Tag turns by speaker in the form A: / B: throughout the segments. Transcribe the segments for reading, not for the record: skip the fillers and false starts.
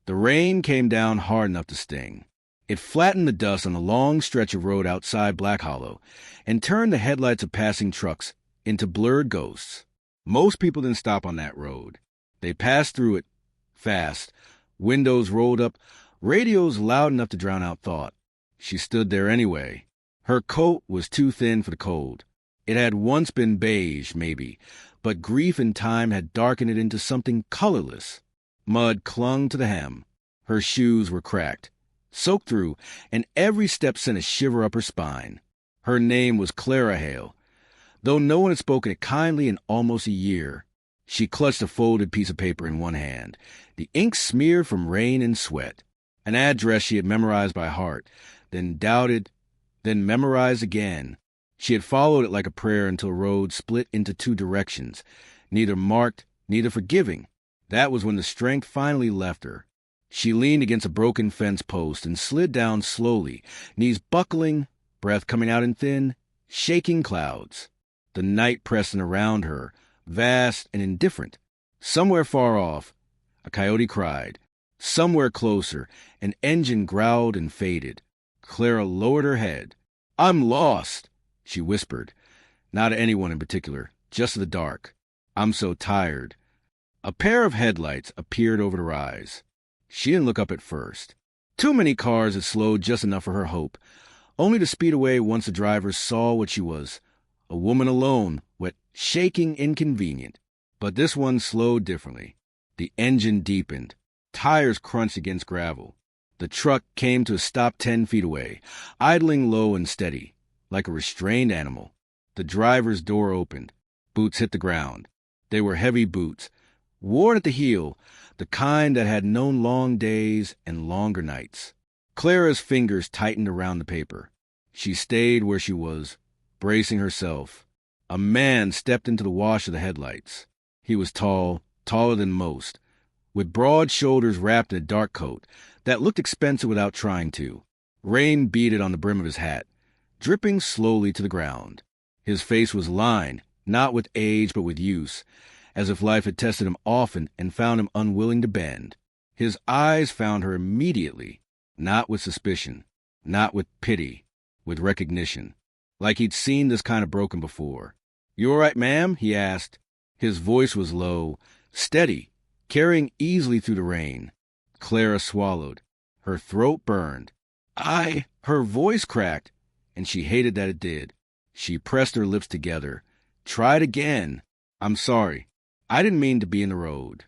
A: The rain came down hard enough to sting. It flattened the dust on a long stretch of road outside Black Hollow and turned the headlights of passing trucks into blurred ghosts. Most people didn't stop on that road. They passed through it fast, windows rolled up, radios loud enough to drown out thought. She stood there anyway. Her coat was too thin for the cold. It had once been beige, maybe, but grief and time had darkened it into something colorless. Mud clung to the hem. Her shoes were cracked, soaked through, and every step sent a shiver up her spine. Her name was Clara Hale, though no one had spoken it kindly in almost a year. She clutched a folded piece of paper in one hand, the ink smeared from rain and sweat. An address she had memorized by heart, then doubted, then memorized again. She had followed it like a prayer until the road split into two directions, neither marked, neither forgiving. That was when the strength finally left her. She leaned against a broken fence post and slid down slowly, knees buckling, breath coming out in thin, shaking clouds. The night pressed in around her, vast and indifferent. Somewhere far off, a coyote cried. Somewhere closer, an engine growled and faded. Clara lowered her head. "I'm lost," she whispered. Not to anyone in particular, just to the dark. "I'm so tired." A pair of headlights appeared over her eyes. She didn't look up at first. Too many cars had slowed just enough for her hope, only to speed away once the drivers saw what she was. A woman alone, wet, shaking, inconvenient. But this one slowed differently. The engine deepened. Tires crunched against gravel. The truck came to a stop 10 feet away, idling low and steady, like a restrained animal. The driver's door opened. Boots hit the ground. They were heavy boots, worn at the heel, the kind that had known long days and longer nights. Clara's fingers tightened around the paper. She stayed where she was, bracing herself. A man stepped into the wash of the headlights. He was tall, taller than most, with broad shoulders wrapped in a dark coat that looked expensive without trying to. Rain beaded on the brim of his hat, dripping slowly to the ground. His face was lined, not with age but with use, as if life had tested him often and found him unwilling to bend. His eyes found her immediately, not with suspicion, not with pity, with recognition, like he'd seen this kind of broken before. "You all right, ma'am?" he asked. His voice was low, steady, carrying easily through the rain. Clara swallowed. Her throat burned. Her voice cracked, and she hated that it did. She pressed her lips together, tried again. "I'm sorry. I didn't mean to be in the road."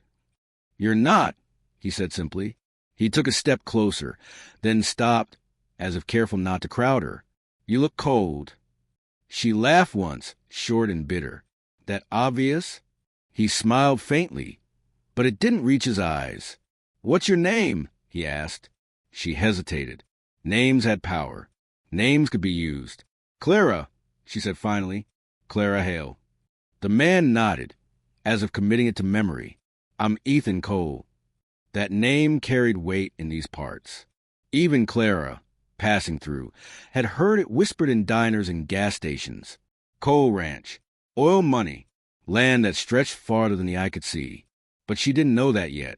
A: "You're not," he said simply. He took a step closer, then stopped, as if careful not to crowd her. "You look cold." She laughed once, short and bitter. "That obvious?" He smiled faintly, but it didn't reach his eyes. "What's your name?" he asked. She hesitated. Names had power. Names could be used. "Clara," she said finally. "Clara Hale." The man nodded, as if committing it to memory. "I'm Ethan Cole." That name carried weight in these parts. Even Clara, passing through, had heard it whispered in diners and gas stations. Coal ranch, oil money, land that stretched farther than the eye could see. But she didn't know that yet.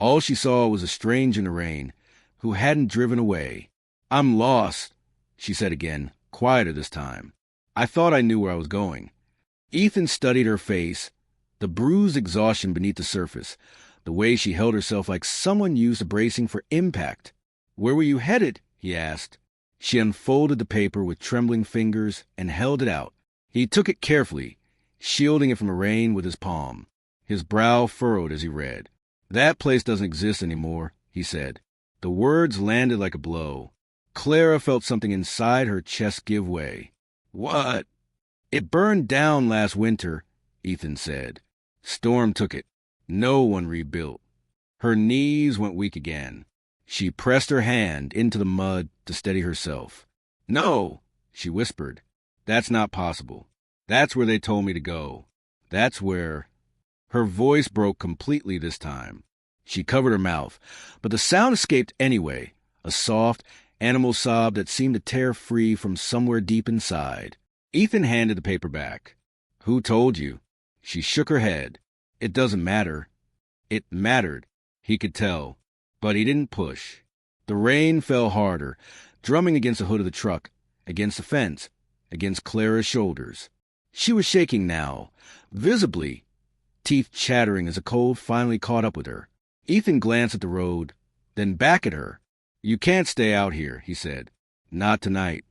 A: All she saw was a stranger in the rain who hadn't driven away. "I'm lost," she said again, quieter this time. "I thought I knew where I was going." Ethan studied her face, the bruised exhaustion beneath the surface, the way she held herself like someone used to bracing for impact. "Where were you headed?" he asked. She unfolded the paper with trembling fingers and held it out. He took it carefully, shielding it from the rain with his palm. His brow furrowed as he read. "That place doesn't exist anymore," he said. The words landed like a blow. Clara felt something inside her chest give way. "What?" "It burned down last winter," Ethan said. "Storm took it. No one rebuilt." Her knees went weak again. She pressed her hand into the mud to steady herself. "No," she whispered. "That's not possible. That's where they told me to go. That's where—" Her voice broke completely this time. She covered her mouth, but the sound escaped anyway, a soft, animal sob that seemed to tear free from somewhere deep inside. Ethan handed the paper back. "Who told you?" She shook her head. "It doesn't matter." It mattered. He could tell. But he didn't push. The rain fell harder, drumming against the hood of the truck, against the fence, against Clara's shoulders. She was shaking now, visibly, teeth chattering as the cold finally caught up with her. Ethan glanced at the road, then back at her. "You can't stay out here," he said. "Not tonight."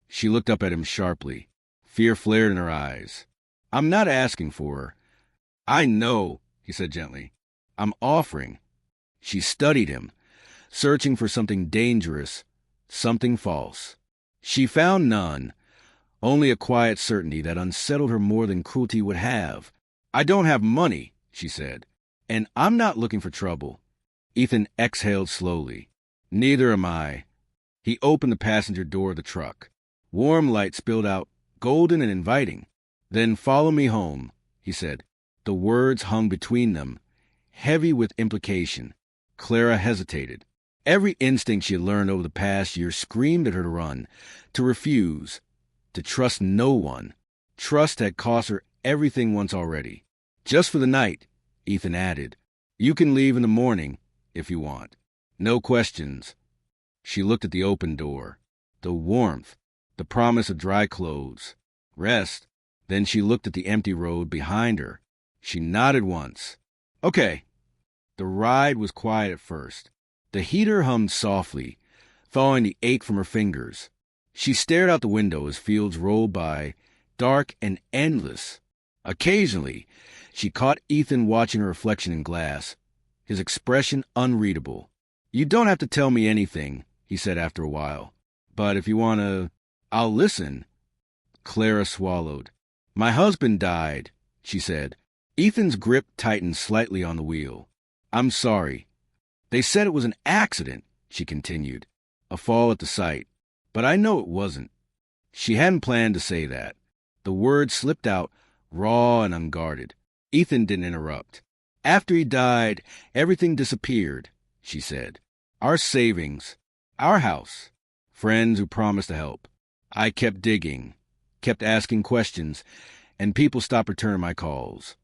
A: She looked up at him sharply. Fear flared in her eyes. "I'm not asking for her." "I know," he said gently. "I'm offering." She studied him, searching for something dangerous, something false. She found none, only a quiet certainty that unsettled her more than cruelty would have. "I don't have money," she said, "and I'm not looking for trouble." Ethan exhaled slowly. "Neither am I." He opened the passenger door of the truck. Warm light spilled out, golden and inviting. "Then follow me home," he said. The words hung between them, heavy with implication. Clara hesitated. Every instinct she had learned over the past year screamed at her to run, to refuse, to trust no one. Trust had cost her everything once already. "Just for the night," Ethan added. "You can leave in the morning, if you want. No questions." She looked at the open door. The warmth, the promise of dry clothes, rest. Then she looked at the empty road behind her. She nodded once. "Okay." The ride was quiet at first. The heater hummed softly, thawing the ache from her fingers. She stared out the window as fields rolled by, dark and endless. Occasionally, she caught Ethan watching her reflection in glass, his expression unreadable. "You don't have to tell me anything," he said after a while. "But if you want to, I'll listen." Clara swallowed. "My husband died," she said. Ethan's grip tightened slightly on the wheel. "I'm sorry." "They said it was an accident," she continued. "A fall at the site. But I know it wasn't." She hadn't planned to say that. The words slipped out, raw and unguarded. Ethan didn't interrupt. "After he died, everything disappeared," she said. "Our savings, our house, friends who promised to help. I kept digging, kept asking questions, and people stopped returning my calls."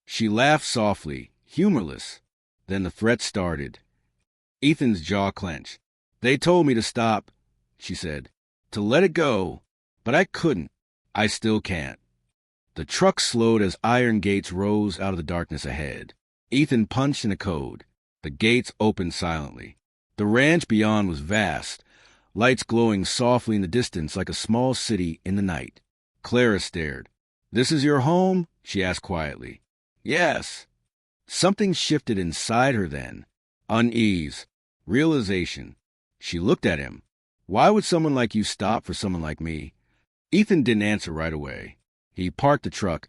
A: She laughed softly, humorless. Then the threat started. Ethan's jaw clenched. "They told me to stop," she said, "to let it go, but I couldn't. I still can't." The truck slowed as iron gates rose out of the darkness ahead. Ethan punched in a code. The gates opened silently. The ranch beyond was vast, lights glowing softly in the distance like a small city in the night. Clara stared. "This is your home?" she asked quietly. "Yes." Something shifted inside her then. Unease, realization. She looked at him. "Why would someone like you stop for someone like me?" Ethan didn't answer right away. He parked the truck,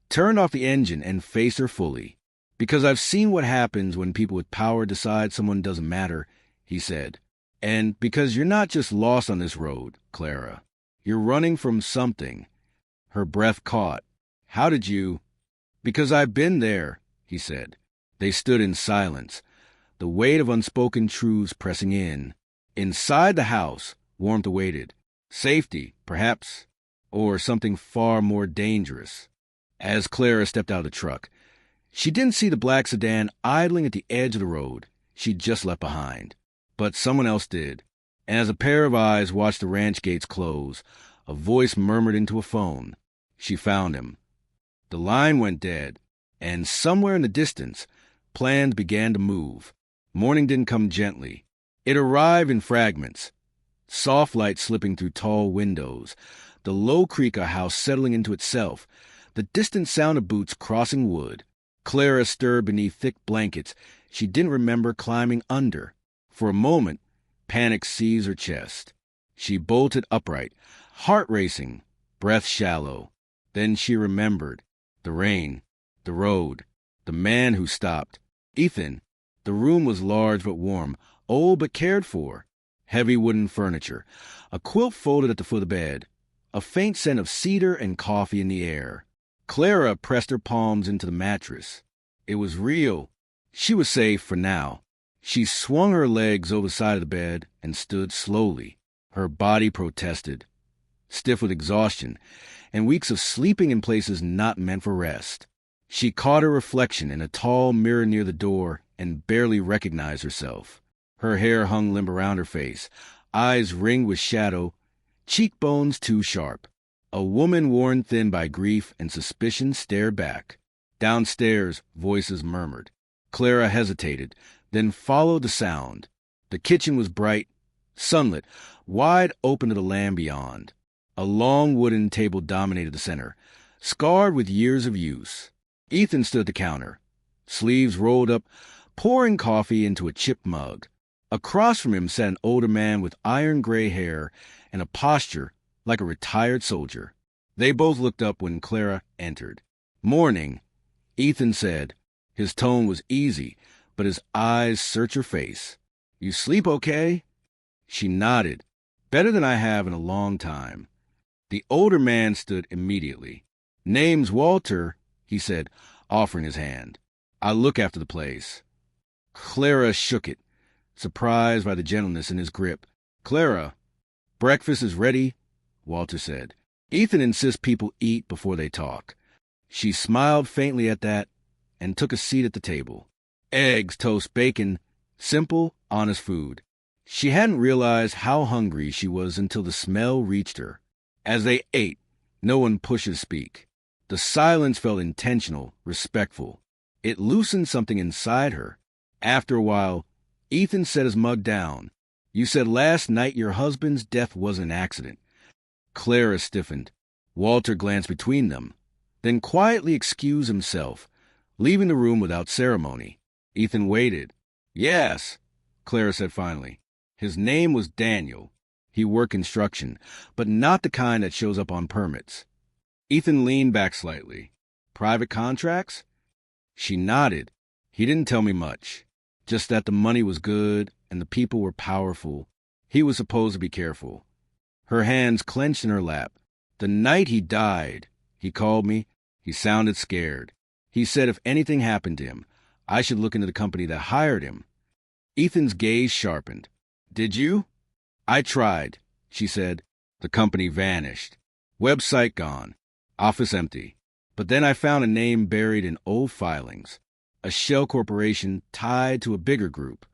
A: turned off the engine, and faced her fully. "Because I've seen what happens when people with power decide someone doesn't matter," he said. "And because you're not just lost on this road, Clara. You're running from something." Her breath caught. "How did you—" "Because I've been there," he said. They stood in silence, the weight of unspoken truths pressing in. Inside the house, warmth awaited. Safety, perhaps, or something far more dangerous. As Clara stepped out of the truck, she didn't see the black sedan idling at the edge of the road she'd just left behind. But someone else did. And as a pair of eyes watched the ranch gates close, a voice murmured into a phone. She found him. The line went dead, and somewhere in the distance, plans began to move. Morning didn't come gently. It arrived in fragments. Soft light slipping through tall windows, the low creak of a house settling into itself, the distant sound of boots crossing wood. Clara stirred beneath thick blankets she didn't remember climbing under. For a moment, panic seized her chest. She bolted upright, heart racing, breath shallow. Then she remembered. The rain, the road, the man who stopped. Ethan. The room was large but warm, old but cared for. Heavy wooden furniture, a quilt folded at the foot of the bed, a faint scent of cedar and coffee in the air. Clara pressed her palms into the mattress. It was real. She was safe for now. She swung her legs over the side of the bed and stood slowly. Her body protested, stiff with exhaustion and weeks of sleeping in places not meant for rest. She caught her reflection in a tall mirror near the door and barely recognized herself. Her hair hung limp around her face, eyes ringed with shadow, cheekbones too sharp. A woman worn thin by grief and suspicion stared back. Downstairs, voices murmured. Clara hesitated, then followed the sound. The kitchen was bright, sunlit, wide open to the land beyond. A long wooden table dominated the center, scarred with years of use. Ethan stood at the counter, sleeves rolled up, pouring coffee into a chipped mug. Across from him sat an older man with iron-gray hair and a posture like a retired soldier. They both looked up when Clara entered. "Morning," Ethan said. His tone was easy, but his eyes searched her face. "You sleep okay?" She nodded. "Better than I have in a long time." The older man stood immediately. "Name's Walter," he said, offering his hand. "I look after the place." Clara shook it, surprised by the gentleness in his grip. "Clara, breakfast is ready," Walter said. "Ethan insists people eat before they talk." She smiled faintly at that and took a seat at the table. Eggs, toast, bacon, simple, honest food. She hadn't realized how hungry she was until the smell reached her. As they ate, no one pushed her to speak. The silence felt intentional, respectful. It loosened something inside her. After a while, Ethan set his mug down. "You said last night your husband's death was an accident." Clara stiffened. Walter glanced between them, then quietly excused himself, leaving the room without ceremony. Ethan waited. "Yes," Clara said finally. "His name was Daniel. He worked construction, but not the kind that shows up on permits." Ethan leaned back slightly. "Private contracts?" She nodded. "He didn't tell me much. Just that the money was good and the people were powerful. He was supposed to be careful." Her hands clenched in her lap. "The night he died, he called me. He sounded scared. He said if anything happened to him, I should look into the company that hired him." Ethan's gaze sharpened. "Did you?" "I tried," she said. "The company vanished. Website gone. Office empty. But then I found a name buried in old filings. A shell corporation tied to a bigger group."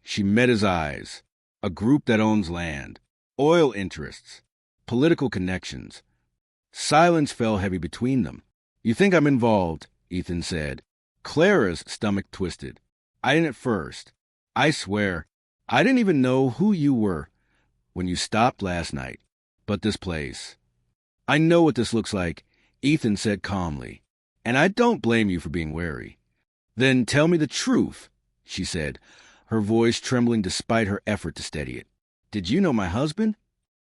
A: She met his eyes. "A group that owns land. Oil interests. Political connections." Silence fell heavy between them. "You think I'm involved," Ethan said. Clara's stomach twisted. "I didn't at first. I swear, I didn't even know who you were when you stopped last night. But this place." "I know what this looks like," Ethan said calmly. "And I don't blame you for being wary." "Then tell me the truth," she said, her voice trembling despite her effort to steady it. "Did you know my husband?"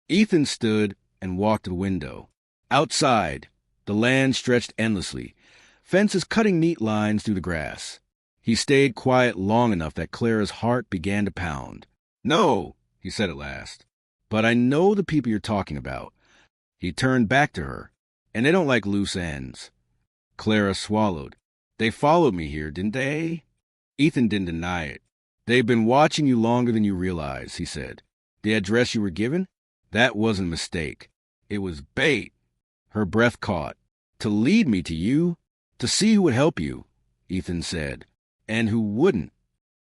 A: Ethan stood and walked to the window. Outside, the land stretched endlessly, fences cutting neat lines through the grass. He stayed quiet long enough that Clara's heart began to pound. "No," he said at last, "but I know the people you're talking about." He turned back to her. "And they don't like loose ends." Clara swallowed. "They followed me here, didn't they?" Ethan didn't deny it. "They've been watching you longer than you realize," he said. "The address you were given? That wasn't a mistake. It was bait." Her breath caught. "To lead me to you? To see who would help you," Ethan said. "And who wouldn't?"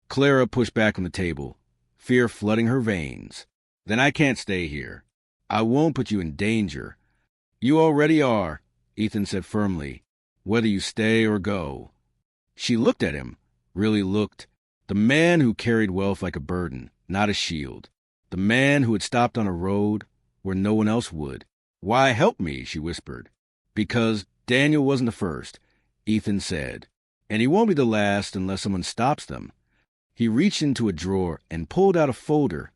A: Clara pushed back on the table, fear flooding her veins. "Then I can't stay here. I won't put you in danger." "You already are," Ethan said firmly, "whether you stay or go." She looked at him, really looked. The man who carried wealth like a burden, not a shield. The man who had stopped on a road where no one else would. "Why help me?" she whispered. "Because Daniel wasn't the first," Ethan said. "And he won't be the last unless someone stops them." He reached into a drawer and pulled out a folder,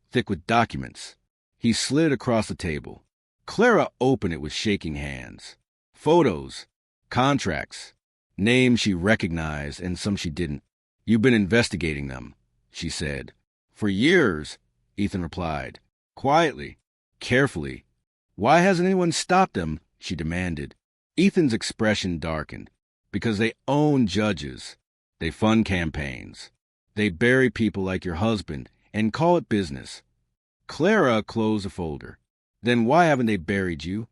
A: thick with documents. He slid it across the table. Clara opened it with shaking hands. Photos, contracts, names she recognized and some she didn't. "You've been investigating them," she said. "For years," Ethan replied. Quietly, carefully. "Why hasn't anyone stopped them?" she demanded. Ethan's expression darkened. "Because they own judges. They fund campaigns. They bury people like your husband and call it business." Clara closed the folder. "Then why haven't they buried you?"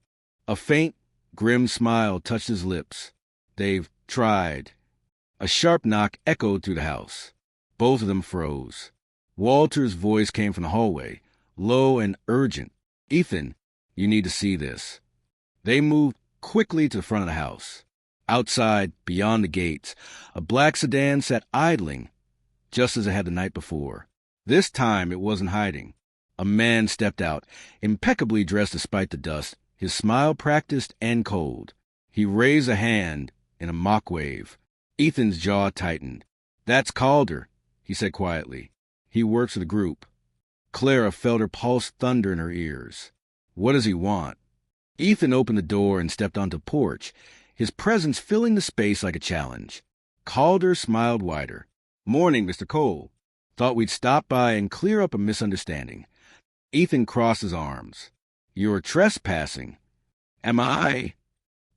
A: A faint, grim smile touched his lips. "They've tried." A sharp knock echoed through the house. Both of them froze. Walter's voice came from the hallway, low and urgent. "Ethan, you need to see this." They moved quickly to the front of the house. Outside, beyond the gates, a black sedan sat idling, just as it had the night before. This time it wasn't hiding. A man stepped out, impeccably dressed despite the dust, his smile practiced and cold. He raised a hand in a mock wave. Ethan's jaw tightened. "That's Calder," he said quietly. "He works for the group." Clara felt her pulse thunder in her ears. "What does he want?" Ethan opened the door and stepped onto the porch, his presence filling the space like a challenge. Calder smiled wider. "Morning, Mr. Cole. Thought we'd stop by and clear up a misunderstanding." Ethan crossed his arms. "You're trespassing." "Am I?"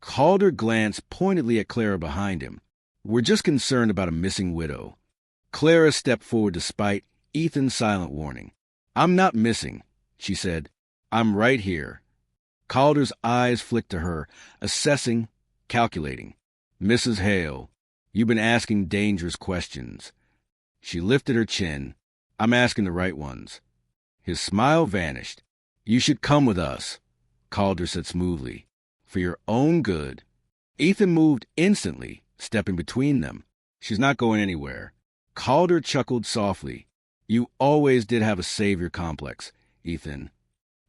A: Calder glanced pointedly at Clara behind him. "We're just concerned about a missing widow." Clara stepped forward despite Ethan's silent warning. "I'm not missing," she said. "I'm right here." Calder's eyes flicked to her, assessing, calculating. "Mrs. Hale, you've been asking dangerous questions." She lifted her chin. "I'm asking the right ones." His smile vanished. "You should come with us," Calder said smoothly. "For your own good." Ethan moved instantly, stepping between them. "She's not going anywhere." Calder chuckled softly. "You always did have a savior complex, Ethan."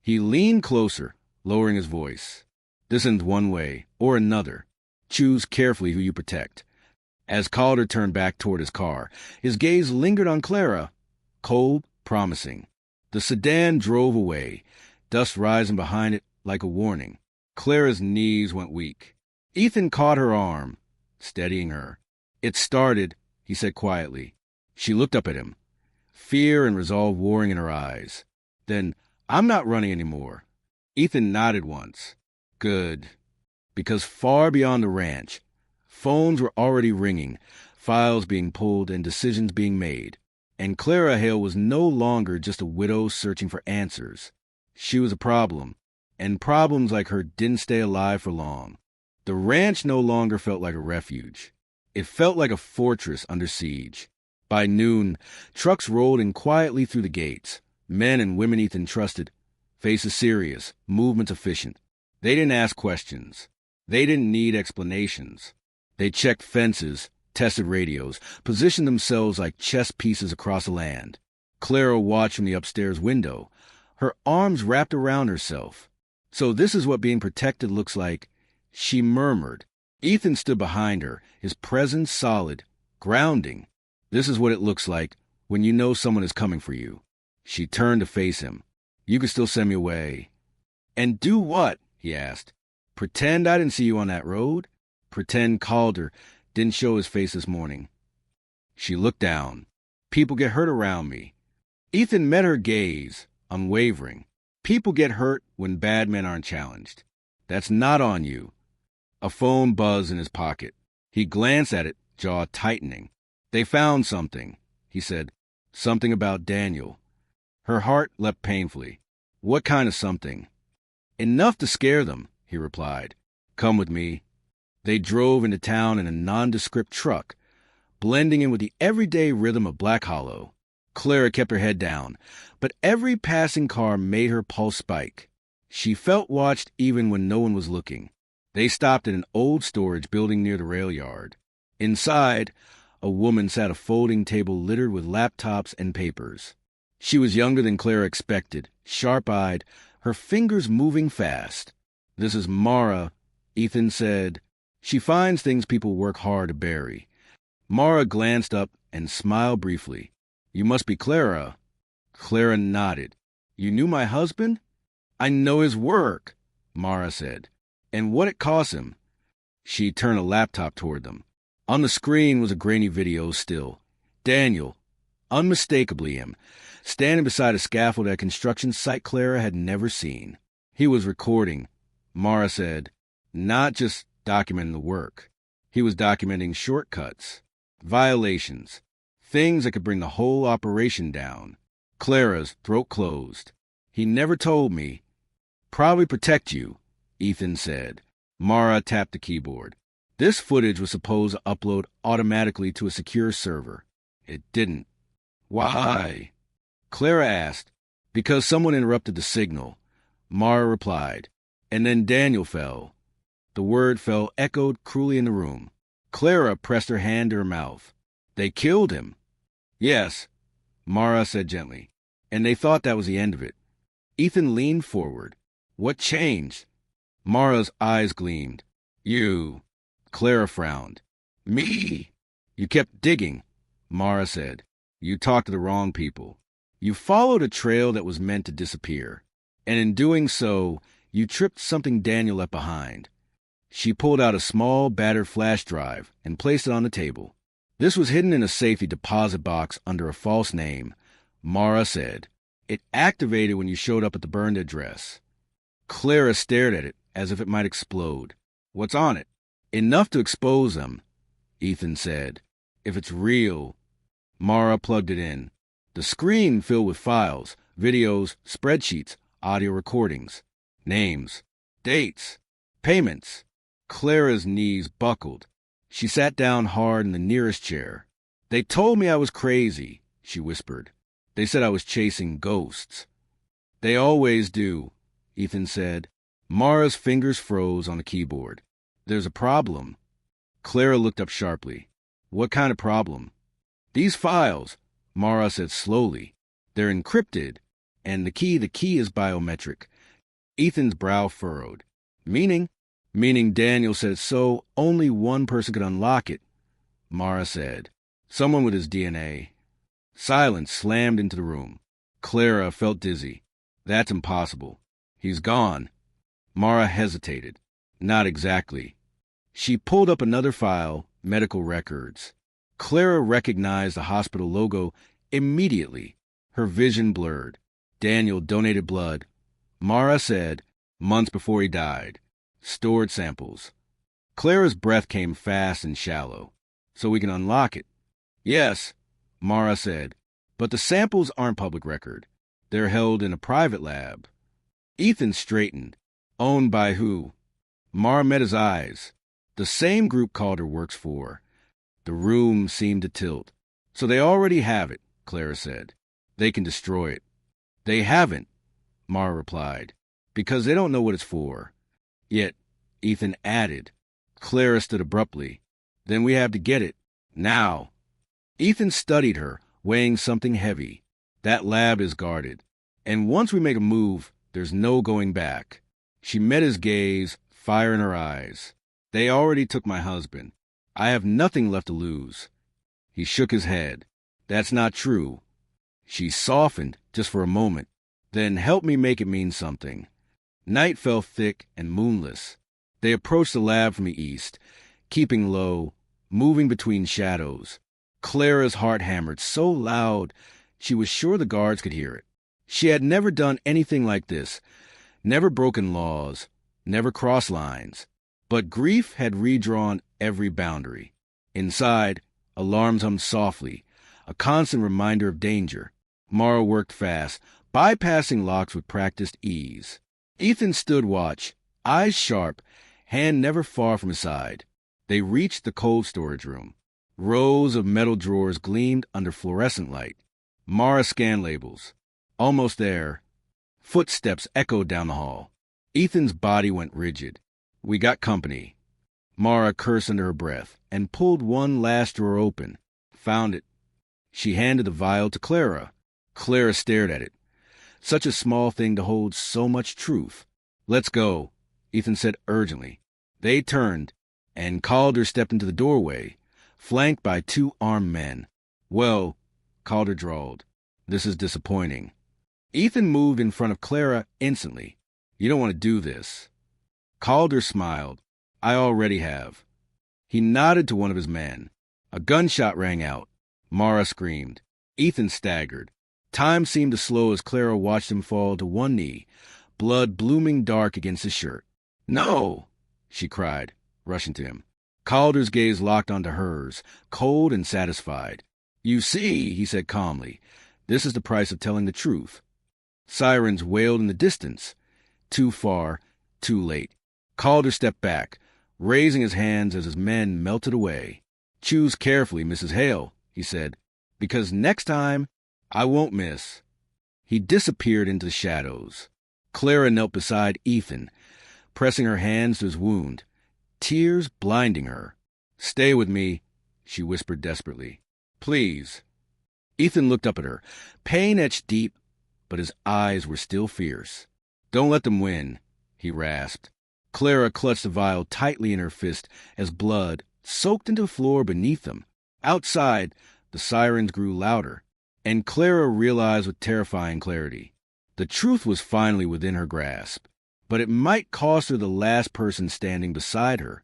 A: He leaned closer, lowering his voice. "This ends one way or another. Choose carefully who you protect." As Calder turned back toward his car, his gaze lingered on Clara, cold, promising. The sedan drove away, dust rising behind it like a warning. Clara's knees went weak. Ethan caught her arm, steadying her. "It started," he said quietly. She looked up at him, fear and resolve warring in her eyes. Then, "I'm not running anymore." Ethan nodded once. "Good." Because far beyond the ranch, phones were already ringing, files being pulled and decisions being made. And Clara Hale was no longer just a widow searching for answers. She was a problem, and problems like her didn't stay alive for long. The ranch no longer felt like a refuge. It felt like a fortress under siege. By noon, trucks rolled in quietly through the gates. Men and women Ethan trusted, faces serious, movements efficient. They didn't ask questions. They didn't need explanations. They checked fences, tested radios, positioned themselves like chess pieces across the land. Clara watched from the upstairs window, her arms wrapped around herself. "So this is what being protected looks like," she murmured. Ethan stood behind her, his presence solid, grounding. "This is what it looks like when you know someone is coming for you." She turned to face him. "You can still send me away." "And do what?" he asked. "Pretend I didn't see you on that road? Pretend Calder didn't show his face this morning?" She looked down. "People get hurt around me." Ethan met her gaze, unwavering. "People get hurt when bad men aren't challenged. That's not on you." A phone buzzed in his pocket. He glanced at it, jaw tightening. "They found something," he said. "Something about Daniel." Her heart leapt painfully. "What kind of something?" "Enough to scare them," he replied. "Come with me." They drove into town in a nondescript truck, blending in with the everyday rhythm of Black Hollow. Clara kept her head down, but every passing car made her pulse spike. She felt watched even when no one was looking. They stopped at an old storage building near the rail yard. Inside, a woman sat at a folding table littered with laptops and papers. She was younger than Clara expected, sharp-eyed, her fingers moving fast. "This is Mara," Ethan said. "She finds things people work hard to bury." Mara glanced up and smiled briefly. "You must be Clara." Clara nodded. "You knew my husband?" "I know his work," Mara said. "And what it cost him." She turned a laptop toward them. On the screen was a grainy video still. Daniel, unmistakably him, standing beside a scaffold at a construction site Clara had never seen. He was recording, Mara said, not just documenting the work. He was documenting shortcuts, violations, things that could bring the whole operation down. Clara's throat closed. "He never told me." "Probably protect you," Ethan said. Mara tapped the keyboard. This footage was supposed to upload automatically to a secure server. It didn't. Why? Clara asked. Because someone interrupted the signal, Mara replied. And then Daniel fell. The word fell echoed cruelly in the room. Clara pressed her hand to her mouth. They killed him. Yes, Mara said gently. And they thought that was the end of it. Ethan leaned forward. What changed? Mara's eyes gleamed. You. Clara frowned. Me. You kept digging, Mara said. You talked to the wrong people. You followed a trail that was meant to disappear. And in doing so, you tripped something Daniel left behind. She pulled out a small, battered flash drive and placed it on the table. This was hidden in a safety deposit box under a false name, Mara said. It activated when you showed up at the burned address. Clara stared at it as if it might explode. What's on it? Enough to expose them, Ethan said. If it's real. Mara plugged it in. The screen filled with files, videos, spreadsheets, audio recordings, names, dates, payments. Clara's knees buckled. She sat down hard in the nearest chair. They told me I was crazy, she whispered. They said I was chasing ghosts. They always do, Ethan said. Mara's fingers froze on the keyboard. There's a problem. Clara looked up sharply. What kind of problem? These files, Mara said slowly. They're encrypted, and the key is biometric. Ethan's brow furrowed. Meaning? Meaning Daniel said so only one person could unlock it, Mara said. Someone with his DNA. Silence slammed into the room. Clara felt dizzy. That's impossible. He's gone. Mara hesitated. Not exactly. She pulled up another file, medical records. Clara recognized the hospital logo immediately. Her vision blurred. Daniel donated blood. Mara said, months before he died. Stored samples. Clara's breath came fast and shallow. So we can unlock it. Yes, Mara said, but the samples aren't public record. They're held in a private lab. Ethan straightened. Owned by who? Mara met his eyes. The same group Calder works for. The room seemed to tilt. So they already have it, Clara said. They can destroy it. They haven't, Mara replied, because they don't know what it's for. Yet, Ethan added. Clara stood abruptly. Then we have to get it. Now. Ethan studied her, weighing something heavy. That lab is guarded. And once we make a move, there's no going back. She met his gaze, fire in her eyes. They already took my husband. I have nothing left to lose. He shook his head. That's not true. She softened just for a moment. Then help me make it mean something. Night fell thick and moonless. They approached the lab from the east, keeping low, moving between shadows. Clara's heart hammered so loud she was sure the guards could hear it. She had never done anything like this, never broken laws, never crossed lines. But grief had redrawn every boundary. Inside, alarms hummed softly, a constant reminder of danger. Mara worked fast, bypassing locks with practiced ease. Ethan stood watch, eyes sharp, hand never far from his side. They reached the cold storage room. Rows of metal drawers gleamed under fluorescent light. Mara scanned labels. Almost there. Footsteps echoed down the hall. Ethan's body went rigid. We got company. Mara cursed under her breath and pulled one last drawer open. Found it. She handed the vial to Clara. Clara stared at it. Such a small thing to hold so much truth. Let's go, Ethan said urgently. They turned, and Calder stepped into the doorway, flanked by two armed men. Well, Calder drawled, this is disappointing. Ethan moved in front of Clara instantly. You don't want to do this. Calder smiled. I already have. He nodded to one of his men. A gunshot rang out. Mara screamed. Ethan staggered. Time seemed to slow as Clara watched him fall to one knee, blood blooming dark against his shirt. No, she cried, rushing to him. Calder's gaze locked onto hers, cold and satisfied. You see, he said calmly, this is the price of telling the truth. Sirens wailed in the distance. Too far, too late. Calder stepped back, raising his hands as his men melted away. "Choose carefully, Mrs. Hale," he said, "because next time I won't miss." He disappeared into the shadows. Clara knelt beside Ethan, pressing her hands to his wound, tears blinding her. "Stay with me," she whispered desperately. "Please." Ethan looked up at her, pain etched deep, but his eyes were still fierce. "Don't let them win," he rasped. Clara clutched the vial tightly in her fist as blood soaked into the floor beneath them. Outside, the sirens grew louder, and Clara realized with terrifying clarity. The truth was finally within her grasp, but it might cost her the last person standing beside her.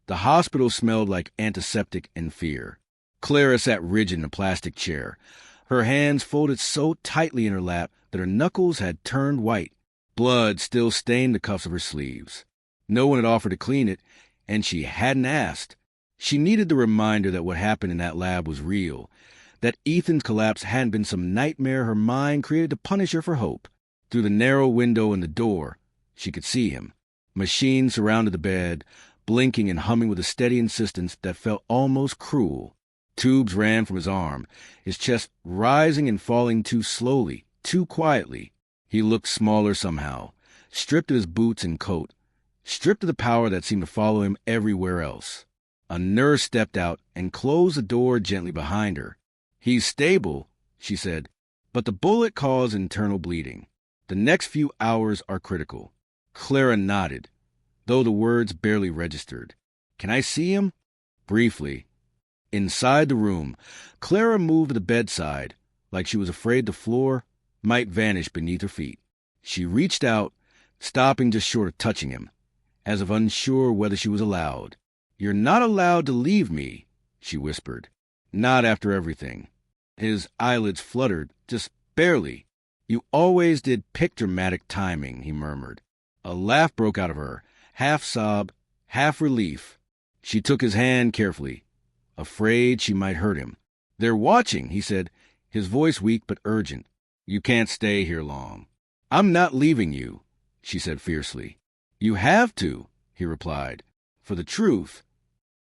A: The hospital smelled like antiseptic and fear. Clara sat rigid in a plastic chair, her hands folded so tightly in her lap that her knuckles had turned white. Blood still stained the cuffs of her sleeves. No one had offered to clean it, and she hadn't asked. She needed the reminder that what happened in that lab was real, that Ethan's collapse hadn't been some nightmare her mind created to punish her for hope. Through the narrow window in the door, she could see him. Machines surrounded the bed, blinking and humming with a steady insistence that felt almost cruel. Tubes ran from his arm, his chest rising and falling too slowly, too quietly. He looked smaller somehow, stripped of his boots and coat, stripped of the power that seemed to follow him everywhere else. A nurse stepped out and closed the door gently behind her. "He's stable," she said, "but the bullet caused internal bleeding. The next few hours are critical." Clara nodded, though the words barely registered. "Can I see him?" Briefly. Inside the room, Clara moved to the bedside, like she was afraid the floor might vanish beneath her feet. She reached out, stopping just short of touching him, as if unsure whether she was allowed. "You're not allowed to leave me," she whispered. "Not after everything." His eyelids fluttered, just barely. "You always did pick dramatic timing," he murmured. A laugh broke out of her, half sob, half relief. She took his hand carefully, afraid she might hurt him. "They're watching," he said, his voice weak but urgent. "You can't stay here long." "I'm not leaving you," she said fiercely. "You have to," he replied, "for the truth."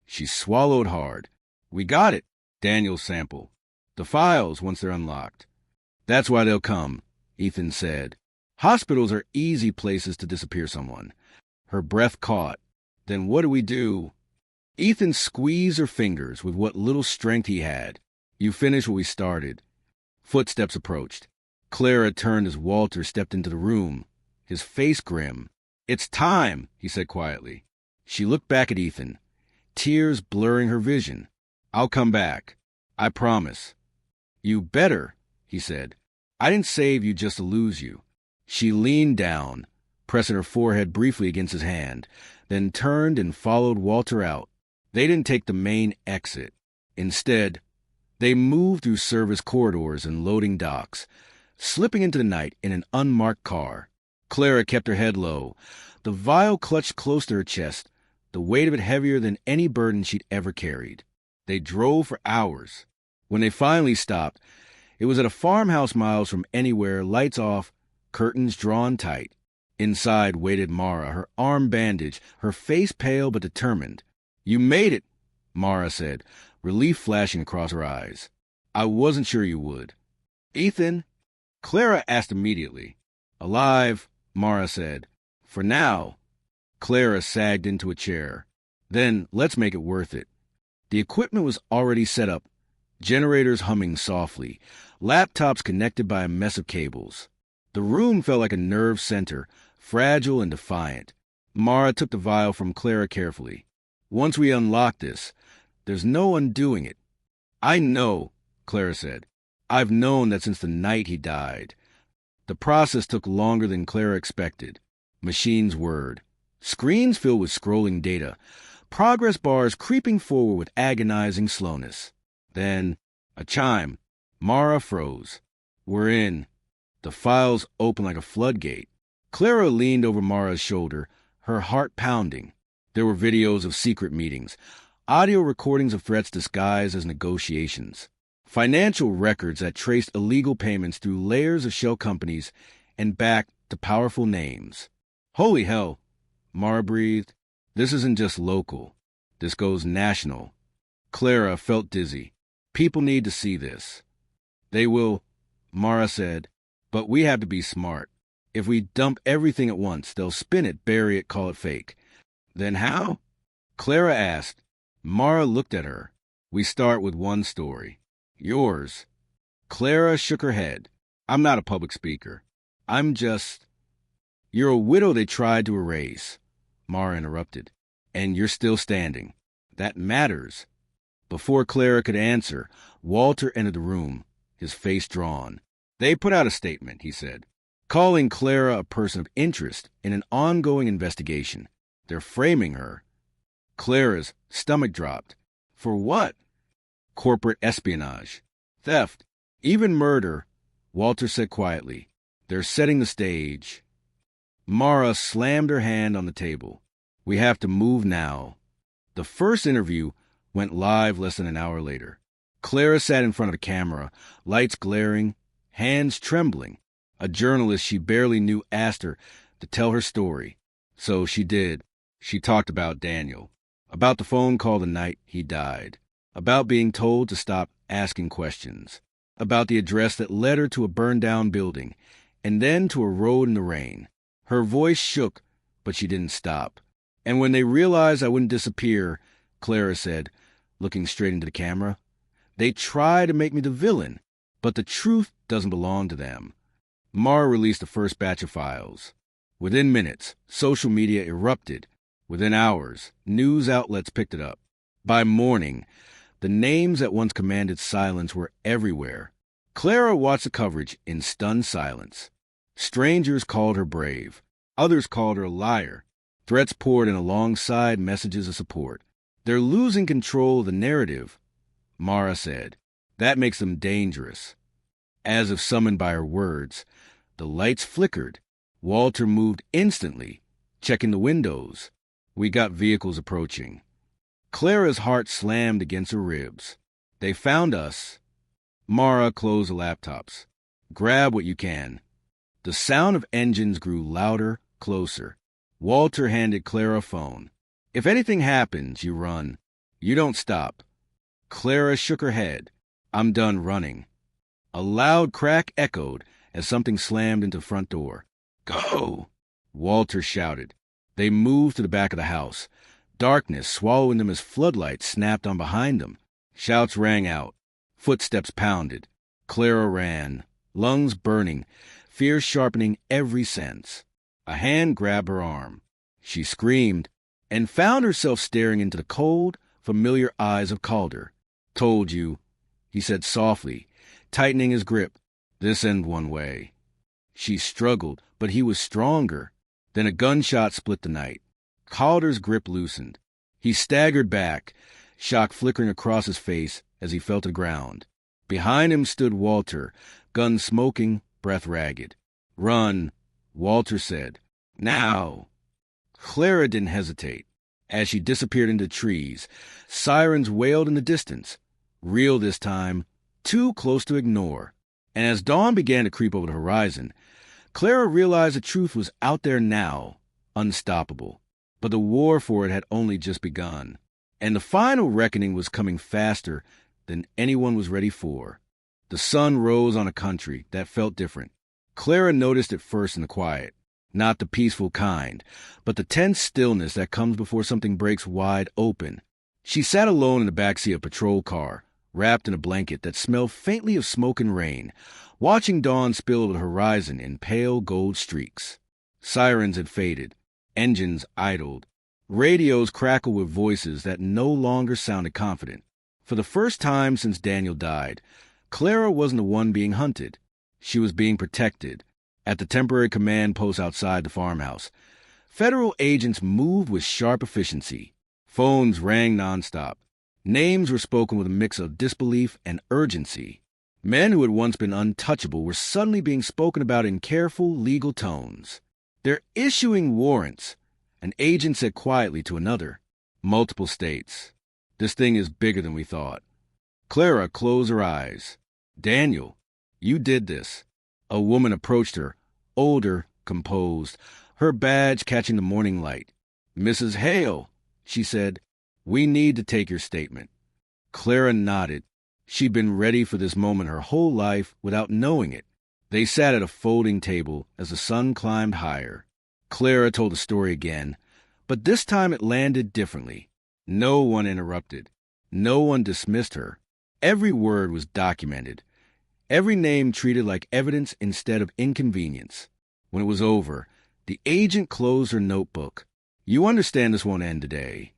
A: She swallowed hard. "We got it." Daniel's sample. "The files, once they're unlocked." "That's why they'll come," Ethan said. "Hospitals are easy places to disappear someone." Her breath caught. "Then what do we do?" Ethan squeezed her fingers with what little strength he had. "You finish what we started." Footsteps approached. Clara turned as Walter stepped into the room, his face grim. "It's time," he said quietly. She looked back at Ethan, tears blurring her vision. "I'll come back. I promise." "You better," he said. "I didn't save you just to lose you." She leaned down, pressing her forehead briefly against his hand, then turned and followed Walter out. They didn't take the main exit. Instead, they moved through service corridors and loading docks, slipping into the night in an unmarked car. Clara kept her head low, the vial clutched close to her chest, the weight of it heavier than any burden she'd ever carried. They drove for hours. When they finally stopped, it was at a farmhouse miles from anywhere, lights off, curtains drawn tight. Inside waited Mara, her arm bandaged, her face pale but determined. "You made it," Mara said, relief flashing across her eyes. "I wasn't sure you would." "Ethan?" Clara asked immediately. "Alive," Mara said. "For now." Clara sagged into a chair. "Then let's make it worth it." The equipment was already set up, generators humming softly, laptops connected by a mess of cables. The room felt like a nerve center, fragile and defiant. Mara took the vial from Clara carefully. "Once we unlock this, there's no undoing it." "I know," Clara said. "I've known that since the night he died." The process took longer than Clara expected. Machines whirred. Screens filled with scrolling data. Progress bars creeping forward with agonizing slowness. Then, a chime. Mara froze. "We're in." The files opened like a floodgate. Clara leaned over Mara's shoulder, her heart pounding. There were videos of secret meetings, audio recordings of threats disguised as negotiations, financial records that traced illegal payments through layers of shell companies and back to powerful names. "Holy hell," Mara breathed. This isn't just local. This goes national. Clara felt dizzy. People need to see this. They will, Mara said, but we have to be smart. If we dump everything at once, they'll spin it, bury it, call it fake. Then how? Clara asked. Mara looked at her. We start with one story. Yours. Clara shook her head. I'm not a public speaker. I'm just... You're a widow they tried to erase. Mara interrupted. And you're still standing. That matters. Before Clara could answer, Walter entered the room, his face drawn. They put out a statement, he said, calling Clara a person of interest in an ongoing investigation. They're framing her. Clara's stomach dropped. For what? Corporate espionage. Theft. Even murder, Walter said quietly. They're setting the stage. Mara slammed her hand on the table. We have to move now. The first interview went live less than an hour later. Clara sat in front of the camera, lights glaring, hands trembling. A journalist she barely knew asked her to tell her story. So she did. She talked about Daniel, about the phone call the night he died, about being told to stop asking questions, about the address that led her to a burned-down building, and then to a road in the rain. Her voice shook, but she didn't stop. And when they realized I wouldn't disappear, Clara said, looking straight into the camera, they try to make me the villain, but the truth doesn't belong to them. Mara released the first batch of files. Within minutes, social media erupted. Within hours, news outlets picked it up. By morning, the names that once commanded silence were everywhere. Clara watched the coverage in stunned silence. Strangers called her brave. Others called her a liar. Threats poured in alongside messages of support. They're losing control of the narrative, Mara said. That makes them dangerous. As if summoned by her words, the lights flickered. Walter moved instantly, checking the windows. We got vehicles approaching. Clara's heart slammed against her ribs. They found us. Mara closed the laptops. Grab what you can. The sound of engines grew louder, closer. Walter handed Clara a phone. If anything happens, you run. You don't stop. Clara shook her head. I'm done running. A loud crack echoed as something slammed into the front door. Go! Walter shouted. They moved to the back of the house. Darkness swallowing them as floodlights snapped on behind them. Shouts rang out. Footsteps pounded. Clara ran, lungs burning, fear sharpening every sense. A hand grabbed her arm. She screamed and found herself staring into the cold, familiar eyes of Calder. Told you, he said softly, tightening his grip. This end one way. She struggled, but he was stronger. Then a gunshot split the night. Calder's grip loosened. He staggered back, shock flickering across his face as he fell to the ground. Behind him stood Walter, gun smoking, breath ragged. Run, Walter said. Now! Clara didn't hesitate. As she disappeared into trees, sirens wailed in the distance. Real this time, too close to ignore. And as dawn began to creep over the horizon, Clara realized the truth was out there now, unstoppable. But the war for it had only just begun. And the final reckoning was coming faster than anyone was ready for. The sun rose on a country that felt different. Clara noticed it first in the quiet. Not the peaceful kind, but the tense stillness that comes before something breaks wide open. She sat alone in the backseat of a patrol car, wrapped in a blanket that smelled faintly of smoke and rain, watching dawn spill over the horizon in pale gold streaks. Sirens had faded. Engines idled. Radios crackled with voices that no longer sounded confident. For the first time since Daniel died, Clara wasn't the one being hunted. She was being protected. At the temporary command post outside the farmhouse, federal agents moved with sharp efficiency. Phones rang nonstop. Names were spoken with a mix of disbelief and urgency. Men who had once been untouchable were suddenly being spoken about in careful, legal tones. They're issuing warrants, an agent said quietly to another. Multiple states. This thing is bigger than we thought. Clara closed her eyes. Daniel, you did this. A woman approached her, older, composed, her badge catching the morning light. Mrs. Hale. She said, "We need to take your statement." Clara nodded. She'd been ready for this moment her whole life without knowing it. They sat at a folding table as the sun climbed higher. Clara told the story again, but this time it landed differently. No one interrupted. No one dismissed her. Every word was documented. Every name treated like evidence instead of inconvenience. When it was over, the agent closed her notebook. "You understand this won't end today."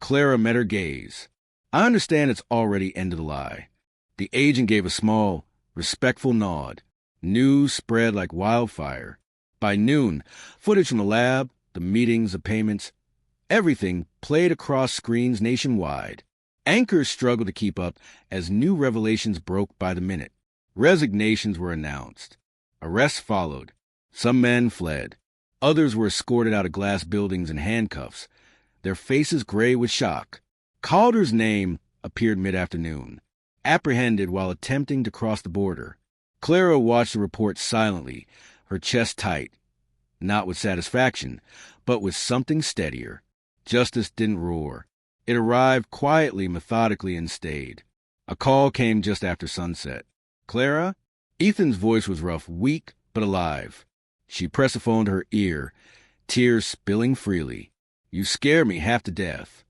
A: Clara met her gaze. "I understand it's already ended the lie." The agent gave a small, respectful nod. News spread like wildfire. By noon, footage from the lab, the meetings, the payments, everything played across screens nationwide. Anchors struggled to keep up as new revelations broke by the minute. Resignations were announced. Arrests followed. Some men fled. Others were escorted out of glass buildings in handcuffs, their faces gray with shock. Calder's name appeared mid-afternoon, apprehended while attempting to cross the border. Clara watched the report silently, her chest tight, not with satisfaction, but with something steadier. Justice didn't roar. It arrived quietly, methodically, and stayed. A call came just after sunset. "Clara?" Ethan's voice was rough, weak, but alive. She pressed the phone to her ear, tears spilling freely. "You scare me half to death."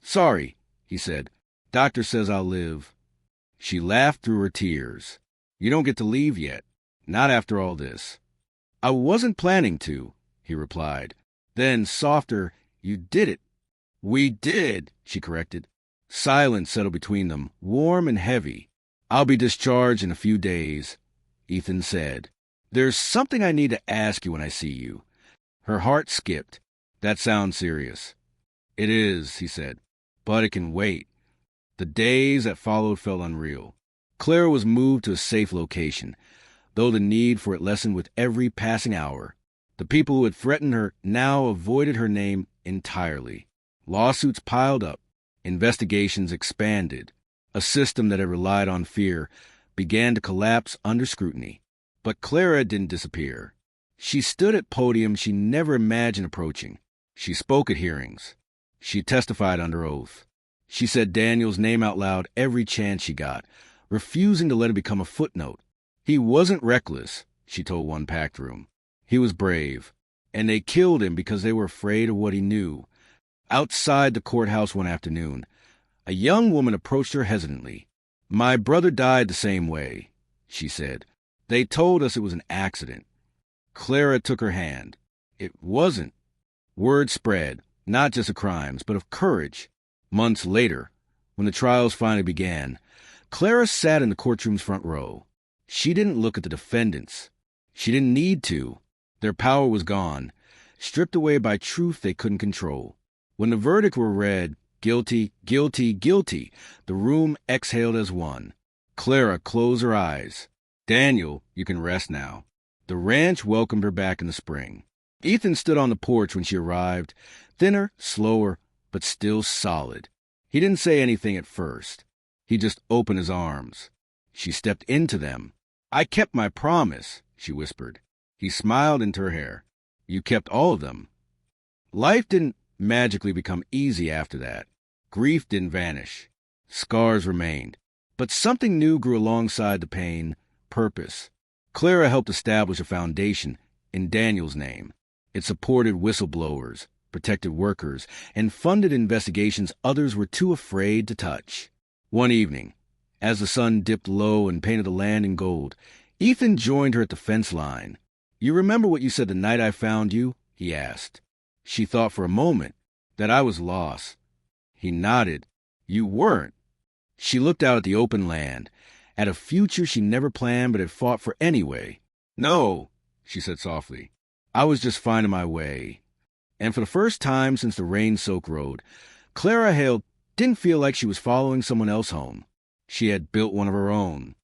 A: "Sorry," he said. "Doctor says I'll live." She laughed through her tears. "You don't get to leave yet. Not after all this." "I wasn't planning to," he replied. Then, softer, "You did it." "We did," she corrected. Silence settled between them, warm and heavy. "I'll be discharged in a few days," Ethan said. "There's something I need to ask you when I see you." Her heart skipped. "That sounds serious." "It is," he said, "but it can wait." The days that followed felt unreal. Clara was moved to a safe location, though the need for it lessened with every passing hour. The people who had threatened her now avoided her name entirely. Lawsuits piled up. Investigations expanded. A system that had relied on fear began to collapse under scrutiny. But Clara didn't disappear. She stood at podiums she never imagined approaching. She spoke at hearings. She testified under oath. She said Daniel's name out loud every chance she got, refusing to let it become a footnote. He wasn't reckless, she told one packed room. He was brave, and they killed him because they were afraid of what he knew. Outside the courthouse one afternoon, a young woman approached her hesitantly. "My brother died the same way," she said. "They told us it was an accident." Clara took her hand. "It wasn't." Word spread, not just of crimes, but of courage. Months later, when the trials finally began, Clara sat in the courtroom's front row. She didn't look at the defendants. She didn't need to. Their power was gone, stripped away by truth they couldn't control. When the verdict were read, guilty, guilty, guilty, the room exhaled as one. Clara closed her eyes. "Daniel, you can rest now." The ranch welcomed her back in the spring. Ethan stood on the porch when she arrived, thinner, slower, but still solid. He didn't say anything at first. He just opened his arms. She stepped into them. "I kept my promise," she whispered. He smiled into her hair. "You kept all of them." Life didn't magically become easy after that. Grief didn't vanish. Scars remained. But something new grew alongside the pain: purpose. Clara helped establish a foundation in Daniel's name. It supported whistleblowers, protected workers, and funded investigations others were too afraid to touch. One evening, as the sun dipped low and painted the land in gold, Ethan joined her at the fence line. "You remember what you said the night I found you?" he asked. She thought for a moment that I was lost. He nodded. "You weren't." She looked out at the open land, at a future she never planned but had fought for anyway. "No," she said softly. "I was just finding my way." And for the first time since the rain-soaked road, Clara Hale didn't feel like she was following someone else home. She had built one of her own.